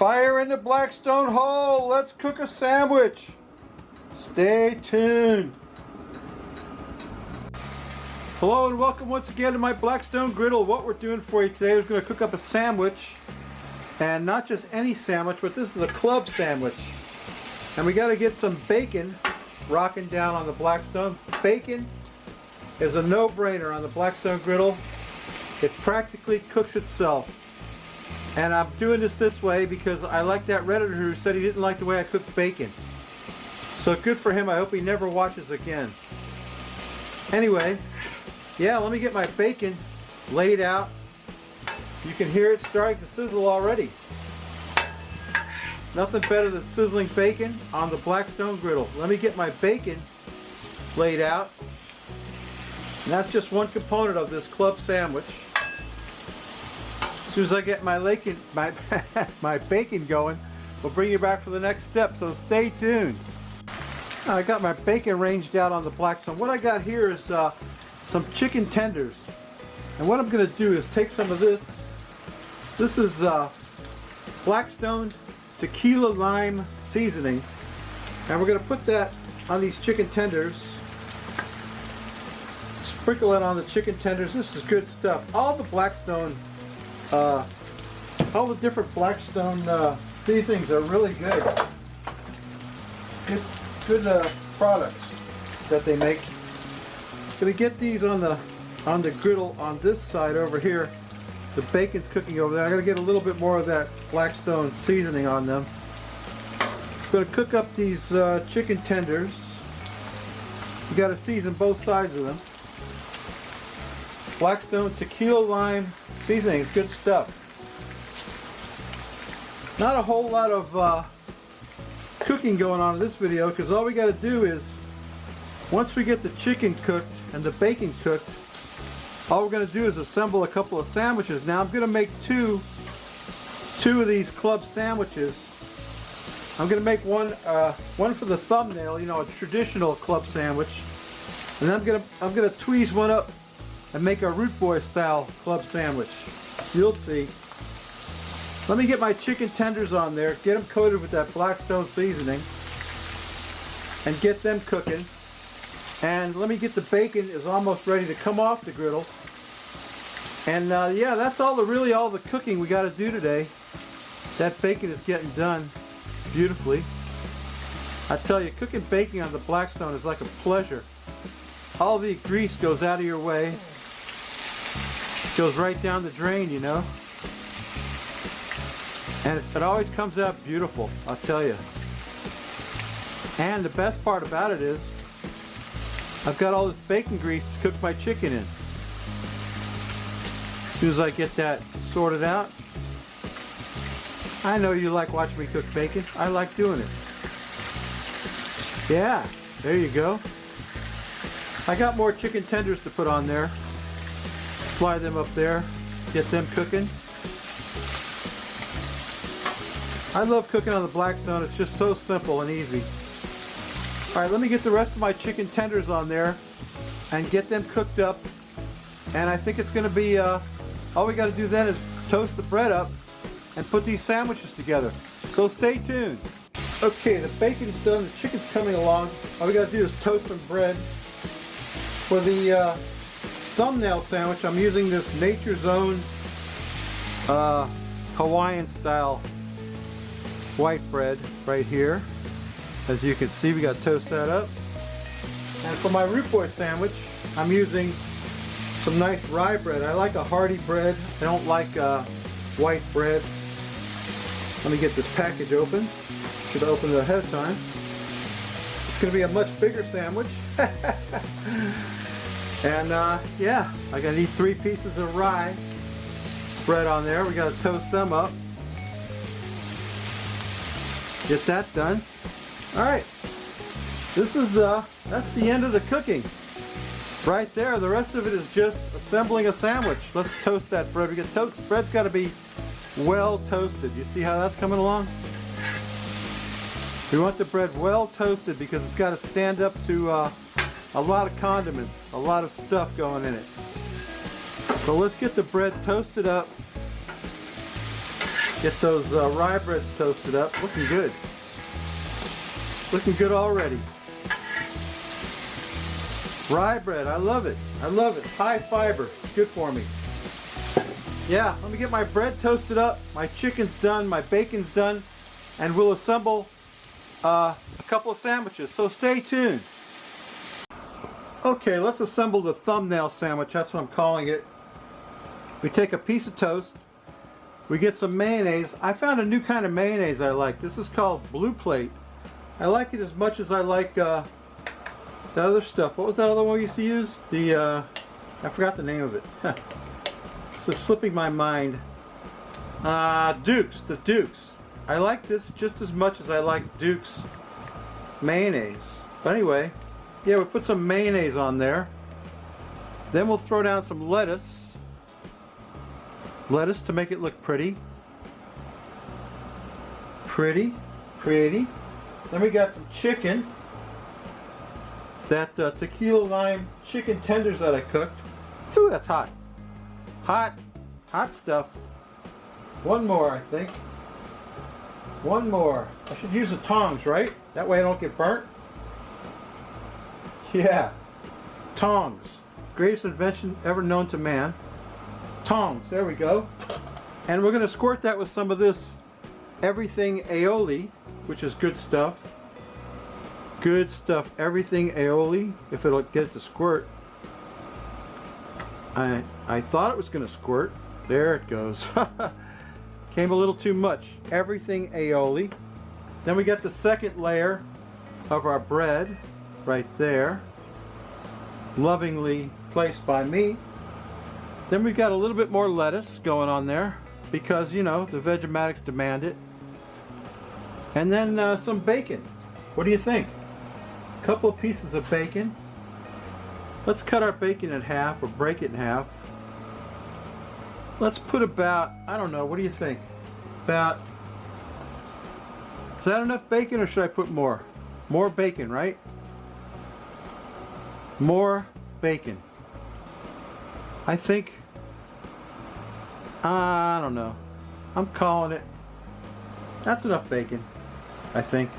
Fire in the blackstone hole. Let's cook a sandwich. Stay tuned. Hello and welcome once again to my Blackstone griddle. What we're doing for you today is going to cook up a sandwich. And not just any sandwich, but this is a club sandwich. And we got to get some bacon rocking down on the Blackstone. Bacon is a no-brainer on the Blackstone griddle. It practically cooks itself. And I'm doing this way because I like that Redditor who said he didn't like the way I cooked bacon. So good for him. I hope he never watches again. Anyway, yeah, let me get my bacon laid out. You can hear it starting to sizzle already. Nothing better than sizzling bacon on the Blackstone griddle. Let me get my bacon laid out. And that's just one component of this club sandwich. As soon as I get my bacon going, we'll bring you back for the next step, so stay tuned. I got my bacon ranged out on the Blackstone. What I got here is some chicken tenders. And what I'm going to do is take some of this. This is Blackstone tequila lime seasoning. And we're going to put that on these chicken tenders. Sprinkle it on the chicken tenders. This is good stuff. All the Blackstone all the different Blackstone seasonings are really good. Good products that they make. Gonna get these on the griddle on this side over here. The bacon's cooking over there. I'm gonna get a little bit more of that Blackstone seasoning on them. Gonna cook up these chicken tenders. You gotta season both sides of them. Blackstone tequila lime seasoning is good stuff. Not a whole lot of cooking going on in this video because all we got to do is once we get the chicken cooked and the bacon cooked, all we're going to do is assemble a couple of sandwiches. Now I'm going to make two of these club sandwiches. I'm going to make one for the thumbnail, you know, a traditional club sandwich, and then I'm going to tweeze one up and make a root boy style club sandwich. You'll see. Let me get my chicken tenders on there, get them coated with that Blackstone seasoning, and get them cooking. And let me get the bacon is almost ready to come off the griddle. And yeah, that's really all the cooking we got to do today. That bacon is getting done beautifully. I tell you, cooking bacon on the Blackstone is like a pleasure. All the grease goes out of your way. Goes right down the drain, you know. And it always comes out beautiful, I'll tell you. And the best part about it is I've got all this bacon grease to cook my chicken in. As soon as I get that sorted out. I know you like watching me cook bacon. I like doing it. Yeah, there you go. I got more chicken tenders to put on there. Slide them up there, get them cooking. I love cooking on the Blackstone. It's just so simple and easy. Alright, let me get the rest of my chicken tenders on there and get them cooked up. And I think it's going to be, all we got to do then is toast the bread up and put these sandwiches together. So stay tuned. Okay, the bacon's done, the chicken's coming along. All we got to do is toast some bread. For the thumbnail sandwich, I'm using this Nature's Own Hawaiian style white bread right here. As you can see, we got to toast that up. And for my root boy sandwich, I'm using some nice rye bread. I like a hearty bread. I don't like white bread. Let me get this package open. Should have opened it ahead of time. It's going to be a much bigger sandwich. And yeah, I gotta need 3 pieces of rye bread on there. We gotta toast them up. Get that done. Alright. This is that's the end of the cooking. Right there. The rest of it is just assembling a sandwich. Let's toast that bread. Bread's gotta be well toasted. You see how that's coming along? We want the bread well toasted because it's got to stand up to a lot of condiments, a lot of stuff going in it. So let's get the bread toasted up Get those rye breads toasted up. Looking good. Looking good already. Rye bread, I love it. I love it. High fiber. Good for me. Yeah, let me get my bread toasted up. My chicken's done. My bacon's done. And we'll assemble a couple of sandwiches. So stay tuned. Okay, let's assemble the thumbnail sandwich. That's what I'm calling it. We take a piece of toast. We get some mayonnaise. I found a new kind of mayonnaise I like. This is called Blue Plate. I like it as much as I like the other stuff. What was that other one we used to use? I forgot the name of it. It's slipping my mind. Duke's. The Duke's. I like this just as much as I like Duke's mayonnaise. But anyway, yeah, we put some mayonnaise on there. Then we'll throw down some lettuce. Lettuce to make it look pretty. Pretty. Then we got some chicken. That tequila lime chicken tenders that I cooked. Ooh, that's hot. Hot stuff. One more, I think. One more. I should use the tongs, right? That way I don't get burnt. Yeah. Tongs. Greatest invention ever known to man. Tongs. There we go. And we're going to squirt that with some of this everything aioli, which is good stuff. Good stuff. Everything aioli. If it'll get it to squirt. I thought it was going to squirt. There it goes. Came a little too much. Everything aioli. Then we got the second layer of our bread right there. Lovingly placed by me. Then we've got a little bit more lettuce going on there because, you know, the Vegematics demand it. And then some bacon. What do you think? A couple of pieces of bacon. Let's cut our bacon in half or break it in half. Let's put about, I don't know, what do you think? About, is that enough bacon or should I put more? More bacon, right? More bacon. I think, I don't know. I'm calling it. That's enough bacon, I think.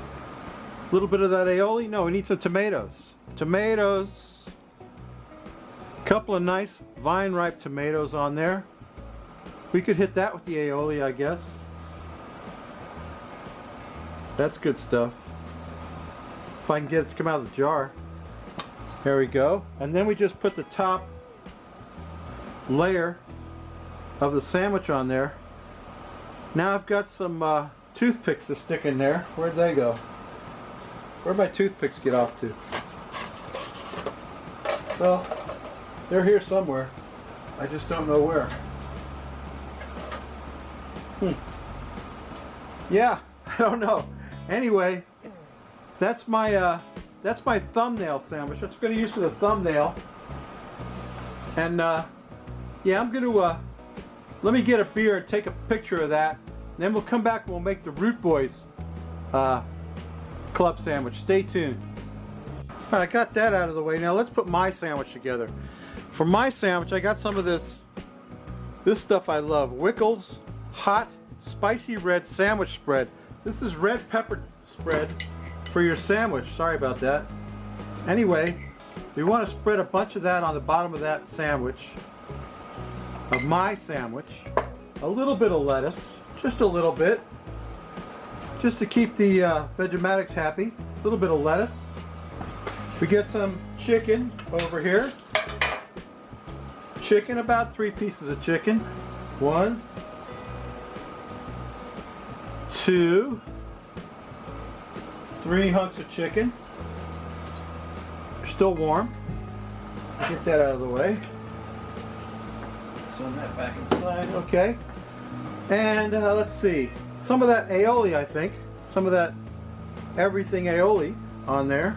A little bit of that aioli. No, we need some tomatoes. Tomatoes. Couple of nice vine-ripe tomatoes on there. We could hit that with the aioli, I guess. That's good stuff. If I can get it to come out of the jar. There we go. And then we just put the top layer of the sandwich on there. Now I've got some toothpicks to stick in there. Where'd they go? Where'd my toothpicks get off to? Well, they're here somewhere. I just don't know where. Yeah, I don't know. Anyway, that's my thumbnail sandwich. That's what I'm going to use for the thumbnail. And yeah, I'm going to let me get a beer and take a picture of that. Then we'll come back and we'll make the Root Boys club sandwich. Stay tuned. All right, I got that out of the way. Now let's put my sandwich together. For my sandwich, I got some of this stuff I love. Wickles hot spicy red sandwich spread. This is red pepper spread for your sandwich. Sorry about that. Anyway, we want to spread a bunch of that on the bottom of that sandwich, of my sandwich. A little bit of lettuce, just a little bit, just to keep the Vegematics happy. A little bit of lettuce. We get some chicken over here. Chicken, about 3 pieces of chicken. 1, 2, 3 hunks of chicken. They're still warm. Get that out of the way. Send that back inside. Okay. And let's see. Some of that aioli, I think. Some of that everything aioli on there.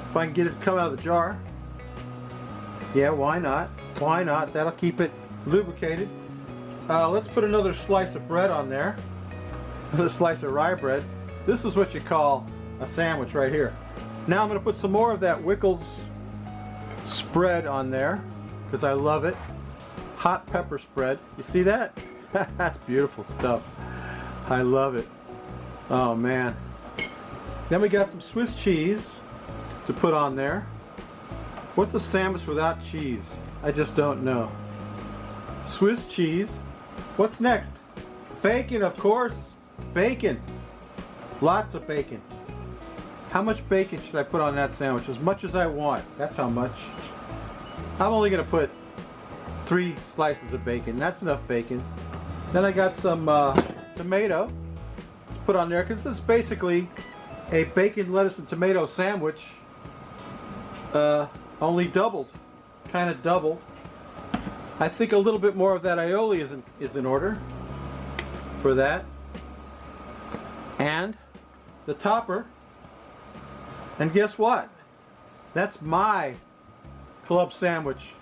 If I can get it to come out of the jar. Yeah, why not? Why not? That'll keep it lubricated. Let's put another slice of bread on there. Another slice of rye bread. This is what you call a sandwich right here. Now I'm going to put some more of that Wickles spread on there because I love it. Hot pepper spread. You see that? That's beautiful stuff. I love it. Oh man. Then we got some Swiss cheese to put on there. What's a sandwich without cheese? I just don't know. Swiss cheese. What's next? Bacon, of course. Bacon. Lots of bacon. How much bacon should I put on that sandwich? As much as I want. That's how much. I'm only going to put 3 slices of bacon. That's enough bacon. Then I got some tomato to put on there, because this is basically a bacon, lettuce, and tomato sandwich. Only doubled. Kind of double. I think a little bit more of that aioli is in order for that. And the topper. And guess what? That's my club sandwich.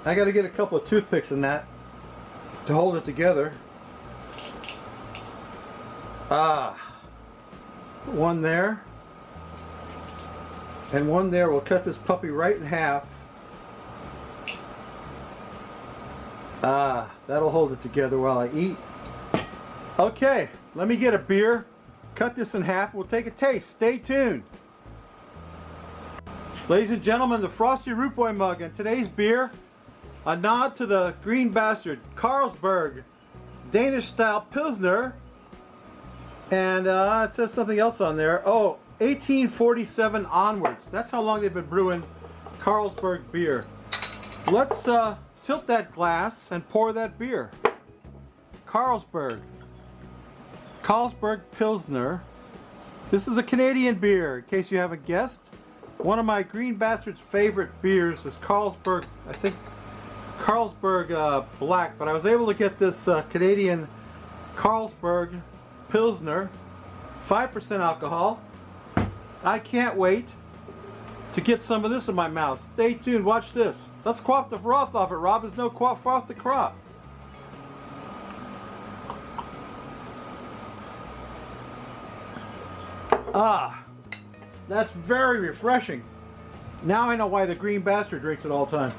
I got to get a couple of toothpicks in that to hold it together. One there. And one there. We'll cut this puppy right in half. That'll hold it together while I eat. Okay, let me get a beer. Cut this in half. We'll take a taste. Stay tuned. Ladies and gentlemen, the Frosty Root Boy mug, and today's beer, a nod to the Green Bastard Carlsberg Danish style Pilsner. And it says something else on there. Oh, 1847 onwards. That's how long they've been brewing Carlsberg beer. Let's tilt that glass and pour that beer. Carlsberg Pilsner. This is a Canadian beer, in case you haven't guessed. One of my Green Bastard's favorite beers is Carlsberg, I think Carlsberg Black, but I was able to get this Canadian Carlsberg Pilsner, 5% alcohol. I can't wait to get some of this in my mouth. Stay tuned, watch this. Let's quaff the froth off it, Rob. There's no froth to crop. That's very refreshing. Now I know why the Green Bastard drinks it all the time.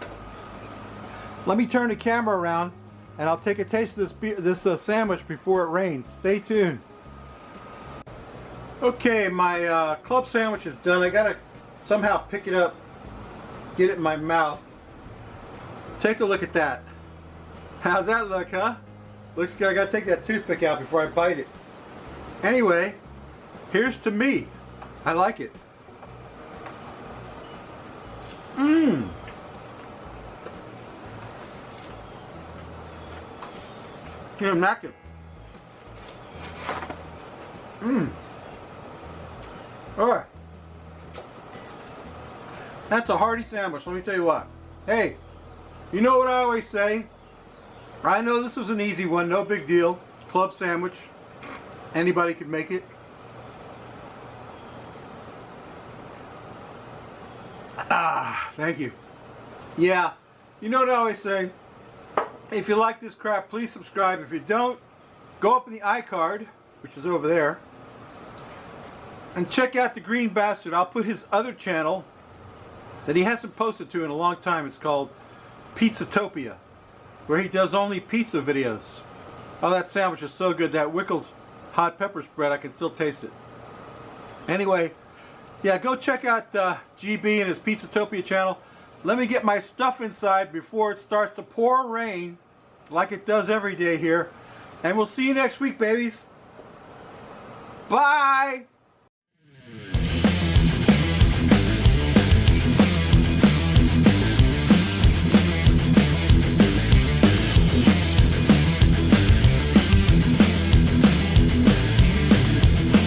Let me turn the camera around and I'll take a taste of this sandwich before it rains. Stay tuned. Okay, my club sandwich is done. I gotta somehow pick it up, get it in my mouth. Take a look at that. How's that look, huh? Looks good. I gotta take that toothpick out before I bite it. Anyway, here's to me. I like it. Mmm. Yeah, I'm knackered. Mmm. Alright. That's a hearty sandwich, let me tell you what. Hey, you know what I always say? I know this was an easy one, no big deal. Club sandwich. Anybody could make it. Thank you. Yeah, you know what I always say? If you like this crap, please subscribe. If you don't, go up in the iCard, which is over there, and check out the Green Bastard. I'll put his other channel that he hasn't posted to in a long time. It's called Pizzatopia, where he does only pizza videos. Oh, that sandwich is so good. That Wickles hot pepper spread, I can still taste it. Anyway, yeah, go check out GB and his Pizzatopia channel. Let me get my stuff inside before it starts to pour rain like it does every day here. And we'll see you next week, babies. Bye!